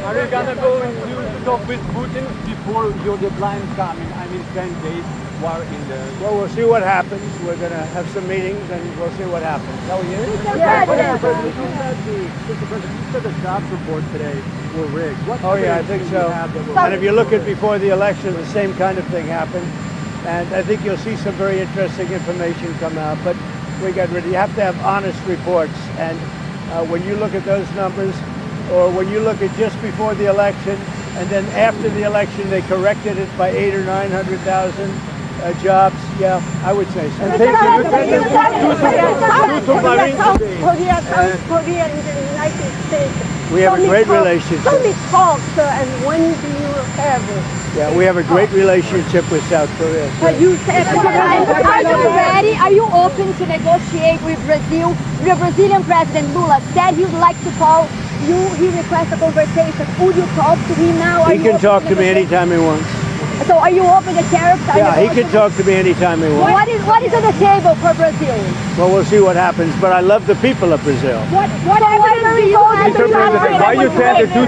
Are you gonna go to talk with Putin before your deadline coming? I mean, 10 days war in the... Well, we'll see what happens. We're going to have some meetings and we'll see what happens. Oh, yeah? Mr. President, you said the jobs report today were rigged. What Oh, yeah, I think so. And if you look at before the election, the same kind of thing happened. And I think you'll see some very interesting information come out. But we got ready. You have to have honest reports. And when you look at those numbers, or when you look at just before the election, and then after the election, they corrected it by 800,000 or 900,000 jobs. Yeah, I would say so. Korea in the United States. We have a great relationship. So many talks, and when do you have it? Yeah, we have a great relationship with South Korea. You said, are you ready? Are you open to negotiate with Brazil? The Brazilian President Lula said he would like to call you. He requested a conversation. Would you talk to him now? He can talk to me anytime he wants. So are you open to tariffs? Yeah, he can talk to me anytime he wants. What is on the table for Brazil? Well, we'll see what happens, but I love the people of Brazil. What evidence do you have? Mr. President, why you said the two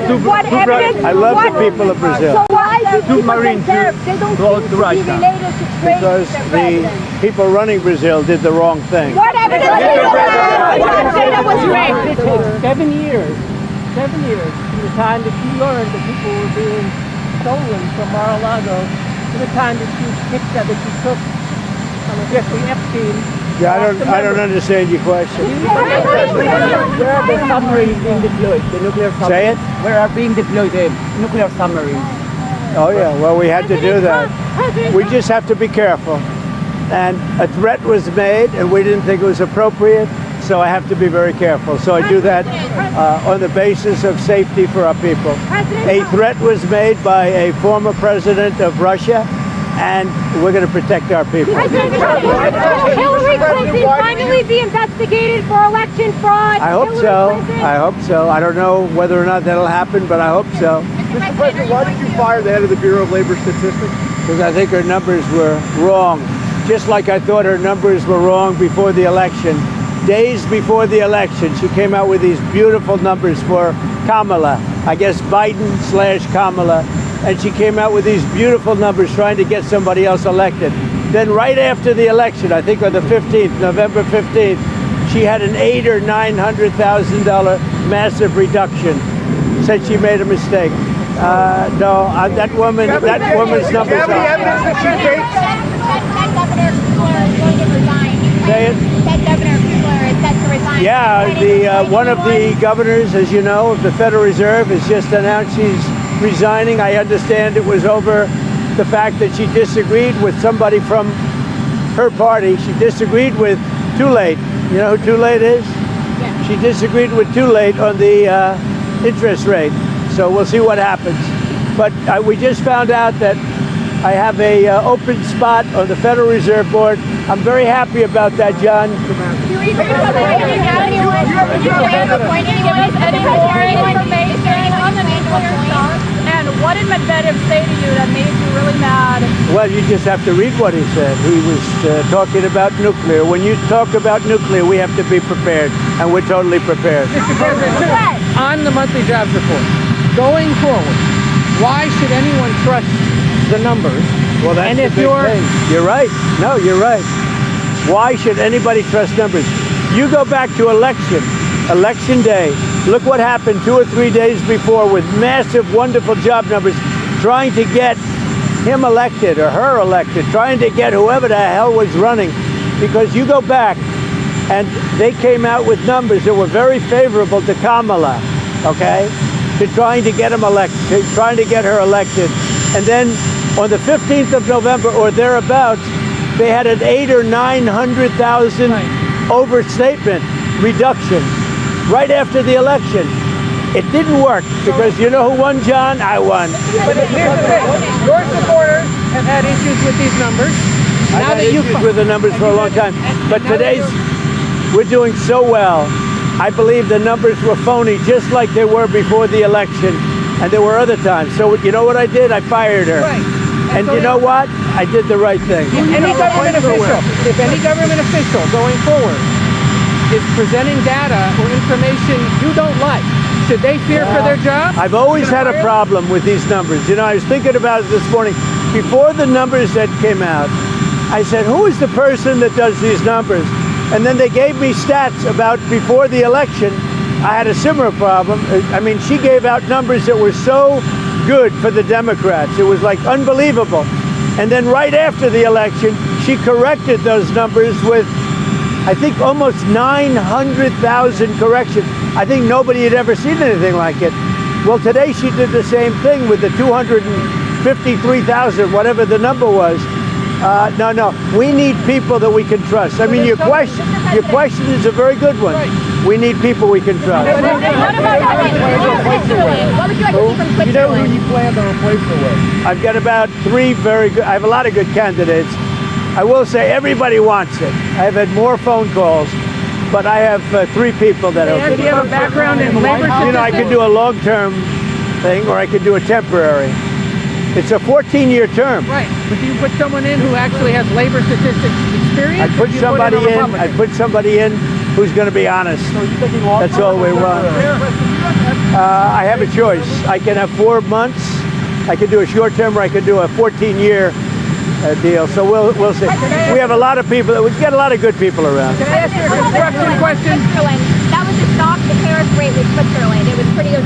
I love the people of Brazil. So why do Submarine tariffs? They don't close seem to to be Russia. related to trade, Because Mr. the President. people running Brazil did the wrong thing. What evidence do you have? That was rigged. It takes 7 years from the time that you learned that people were being stolen from Mar-a-Lago to the time that you picked up, that you took Jeffrey Epstein. Yeah, I don't understand your question. Where are the submarines being deployed? The nuclear submarines? Say it? Where are being deployed the nuclear submarines? Oh, yeah, well, we had to do that. We just have to be careful. And a threat was made, and we didn't think it was appropriate, so I have to be very careful. So I do that on the basis of safety for our people. A threat was made by a former president of Russia, and we're going to protect our people. Will Hillary Clinton finally be investigated for election fraud? I hope so. I hope so. I don't know whether or not that'll happen, but I hope so. Mr. President, why did you fire the head of the Bureau of Labor Statistics? Because I think her numbers were wrong. Just like I thought her numbers were wrong before the election. Days before the election, she came out with these beautiful numbers for Kamala. I guess Biden/Kamala. And she came out with these beautiful numbers trying to get somebody else elected. Then right after the election, I think on the 15th, November 15th, she had an $800,000 or $900,000 massive reduction. Said she made a mistake. No, that woman's numbers are. Say it. Yeah, one of the governors, as you know, of the Federal Reserve has just announced she's resigning. I understand it was over the fact that she disagreed with somebody from her party. She disagreed with Too-Late. You know who Too-Late is? Yeah. She disagreed with Too-Late on the interest rate. So we'll see what happens. But we just found out that I have a open spot on the Federal Reserve Board. I'm very happy about that, John. And what did Medvedev say to you that made you really mad? Well, you just have to read what he said. He was talking about nuclear. When you talk about nuclear, we have to be prepared, and we're totally prepared. Mr. President, on the monthly jobs report, going forward, why should anyone trust the numbers? Well, that's the big thing. You're right. No, you're right. Why should anybody trust numbers? You go back to election day. Look what happened 2 or 3 days before with massive, wonderful job numbers, trying to get him elected or her elected, trying to get whoever the hell was running. Because you go back, and they came out with numbers that were very favorable to Kamala, okay, to trying to get him elected, trying to get her elected. And then on the 15th of November or thereabouts, they had an 800,000 or 900,000 overstatement reduction right after the election. It didn't work because you know who won, John? I won. But here's the thing. Your supporters have had issues with these numbers. I've had issues with the numbers for a long time. But today's, we're doing so well. I believe the numbers were phony, just like they were before the election. And there were other times. So you know what I did? I fired her. Right. And you know what? I did the right thing. If any government official going forward is presenting data or information you don't like, Should they fear for their job? I've always had a problem with these numbers. You know, I was thinking about it this morning. Before the numbers that came out, I said, who is the person that does these numbers? And then they gave me stats about before the election. I had a similar problem. I mean, she gave out numbers that were so good for the Democrats. It was like unbelievable. And then right after the election, she corrected those numbers with, I think, almost 900,000 corrections. I think nobody had ever seen anything like it. Well, today she did the same thing with the 253,000, whatever the number was. No, we need people that we can trust. I mean, your question is a very good one. We need people we can trust. What would you like to see from Switzerland? You know who you plan to replace her with? I've got about 3 very good, I have a lot of good candidates. I will say everybody wants it. I've had more phone calls, but I have 3 people that are. Do you have a background in labor statistics? You know, I could do a long-term thing or I could do a temporary. It's a 14-year term. Right, but do you put someone in who actually has labor statistics experience? I put somebody in who's going to be honest. That's all we want. I have a choice. I can have 4 months. I can do a short term, or I can do a 14-year deal. So we'll see. We have a lot of people. We've got a lot of good people around. Can I ask you a construction question? That was the stock, the tariff rate with Switzerland. It was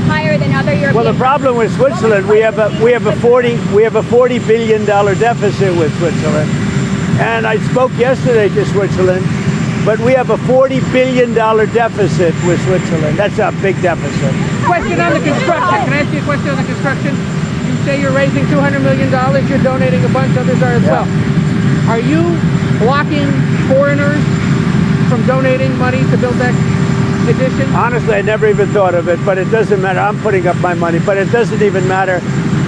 higher than other European. Well, the problem with Switzerland, we have a $40 billion deficit with Switzerland, and I spoke yesterday to Switzerland, but we have a $40 billion deficit with Switzerland. That's a big deficit. Question on the construction. Can I ask you a question on the construction? You say you're raising $200 million. You're donating a bunch. Others are as well. Are you blocking foreigners from donating money to build that addition? Honestly, I never even thought of it, but it doesn't matter. I'm putting up my money, but it doesn't even matter.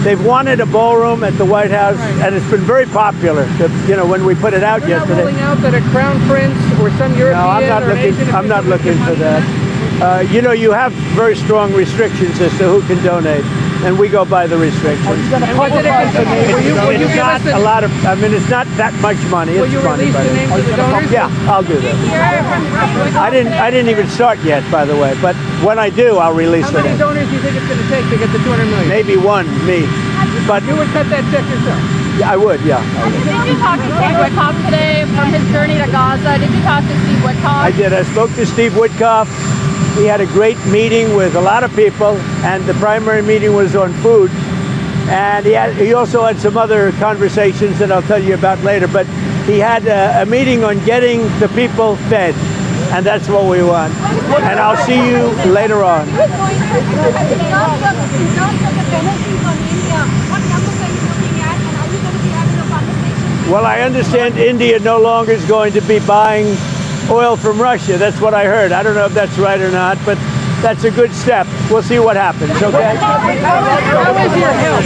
They've wanted a ballroom at the White House, and it's been very popular. You know, when we put it out yesterday. You're not ruling out that a crown prince or some European I'm not looking for that. You know, you have very strong restrictions as to who can donate, and we go by the restrictions. It's not a lot of. I mean, it's not that much money. Will you release the names of the donors? Yeah, I'll do that. I didn't even start yet, by the way. But when I do, I'll release the names. How many donors do you think it's going to take to get the $200 million? Maybe 1, me. But you would cut that check yourself. Yeah, I would. Yeah. Did you talk to Steve Witkoff today from his journey to Gaza? Did you talk to Steve Witkoff? I did. I spoke to Steve Witkoff. He had a great meeting with a lot of people, and the primary meeting was on food. And he also had some other conversations that I'll tell you about later. But he had a meeting on getting the people fed, and that's what we want. And I'll see you later on. Well, I understand India no longer is going to be buying oil from Russia. That's what I heard. I don't know if that's right or not, but that's a good step. We'll see what happens, okay? How is your health?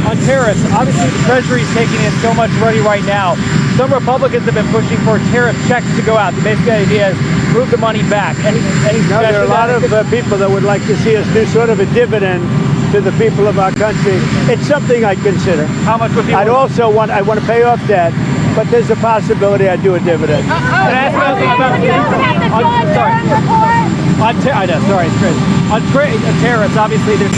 On tariffs, obviously the Treasury is taking in so much money right now. Some Republicans have been pushing for tariff checks to go out. The basic idea is move the money back. No, there are a lot of people that would like to see us do sort of a dividend to the people of our country. It's something I'd consider. How much would be? I want to pay off debt, but there's a possibility I'd do a dividend. Can I ask something about I know, sorry, it's crazy. On tariffs, obviously there's